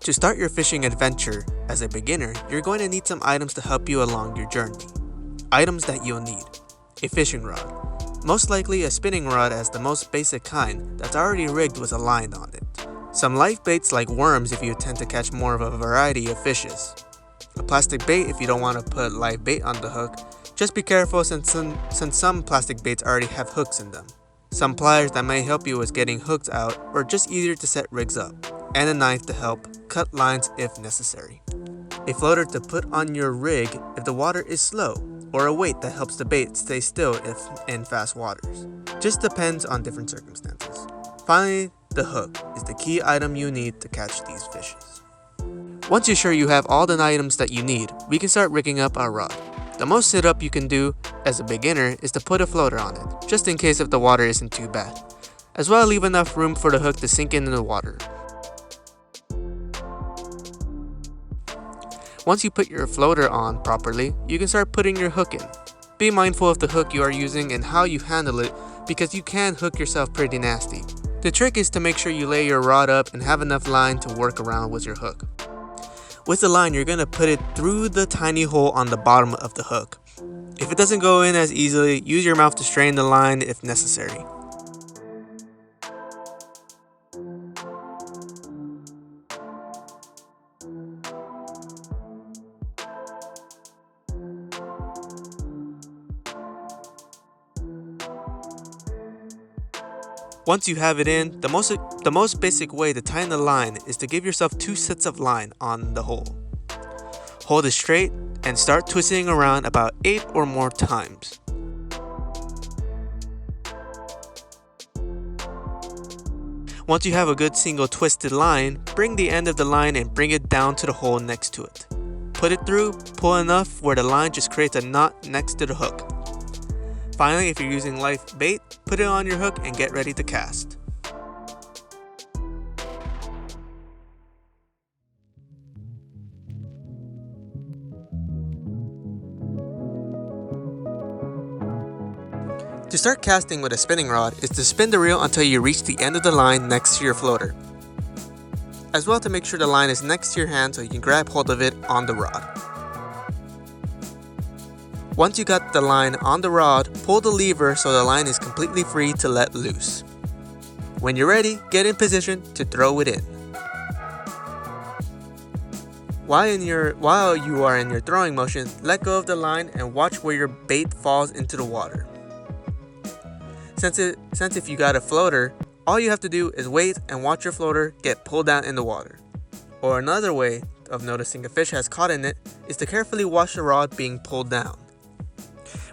To start your fishing adventure, as a beginner, you're going to need some items to help you along your journey. Items that you'll need: a fishing rod, most likely a spinning rod as the most basic kind that's already rigged with a line on it. Some live baits like worms if you intend to catch more of a variety of fishes. A plastic bait if you don't want to put live bait on the hook. Just be careful since some plastic baits already have hooks in them. Some pliers that may help you with getting hooks out or just easier to set rigs up. And a knife to help cut lines if necessary. A floater to put on your rig if the water is slow, or a weight that helps the bait stay still if in fast waters. Just depends on different circumstances. Finally, the hook is the key item you need to catch these fishes. Once you're sure you have all the items that you need, we can start rigging up our rod. The most setup you can do as a beginner is to put a floater on it, just in case if the water isn't too bad. As well, leave enough room for the hook to sink into the water. Once you put your floater on properly, you can start putting your hook in. Be mindful of the hook you are using and how you handle it, because you can hook yourself pretty nasty. The trick is to make sure you lay your rod up and have enough line to work around with your hook. With the line, you're going to put it through the tiny hole on the bottom of the hook. If it doesn't go in as easily, use your mouth to strain the line if necessary. Once you have it in, the most basic way to tighten the line is to give yourself 2 sets of line on the hole. Hold it straight and start twisting around about 8 or more times. Once you have a good single twisted line, bring the end of the line and bring it down to the hole next to it. Put it through, pull enough where the line just creates a knot next to the hook. Finally, if you're using live bait, put it on your hook and get ready to cast. To start casting with a spinning rod is to spin the reel until you reach the end of the line next to your floater. As well, to make sure the line is next to your hand so you can grab hold of it on the rod. Once you got the line on the rod, pull the lever so the line is completely free to let loose. When you're ready, get in position to throw it in. While you are in your throwing motion, let go of the line and watch where your bait falls into the water. Since if you got a floater, all you have to do is wait and watch your floater get pulled down in the water. Or another way of noticing a fish has caught in it is to carefully watch the rod being pulled down.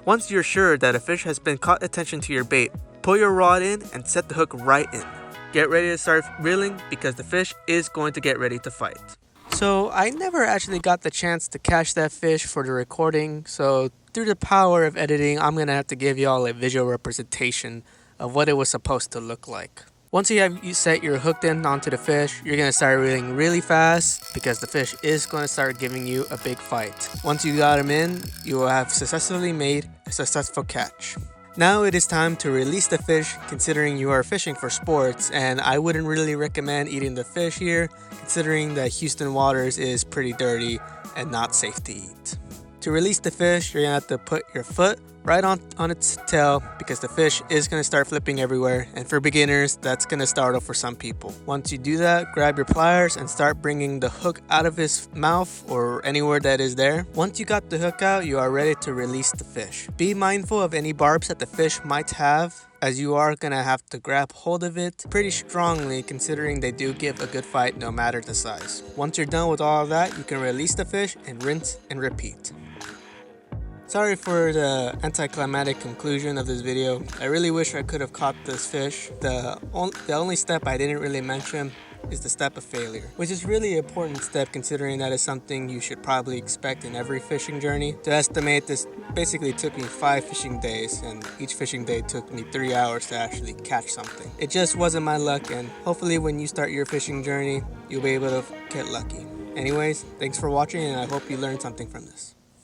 Once you're sure that a fish has been caught attention to your bait, pull your rod in and set the hook right in. Get ready to start reeling because the fish is going to get ready to fight. So I never actually got the chance to catch that fish for the recording, so through the power of editing, I'm going to have to give y'all a visual representation of what it was supposed to look like. Once you set your hook in onto the fish, you're going to start reeling really fast because the fish is going to start giving you a big fight. Once you got him in, you will have successfully made a successful catch. Now it is time to release the fish, considering you are fishing for sports, and I wouldn't really recommend eating the fish here, considering that Houston waters is pretty dirty and not safe to eat. To release the fish, you're going to have to put your foot right on its tail because the fish is going to start flipping everywhere, and for beginners that's going to startle for some people. Once you do that, grab your pliers and start bringing the hook out of his mouth or anywhere that is there. Once you got the hook out, you are ready to release the fish. Be mindful of any barbs that the fish might have, as you are going to have to grab hold of it pretty strongly, considering they do give a good fight no matter the size. Once you're done with all of that, you can release the fish and rinse and repeat. Sorry for the anticlimactic conclusion of this video. I really wish I could have caught this fish. The only step I didn't really mention is the step of failure, which is really an important step considering that is something you should probably expect in every fishing journey. To estimate, this basically took me 5 fishing days, and each fishing day took me 3 hours to actually catch something. It just wasn't my luck, and hopefully when you start your fishing journey, you'll be able to get lucky. Anyways, thanks for watching, and I hope you learned something from this.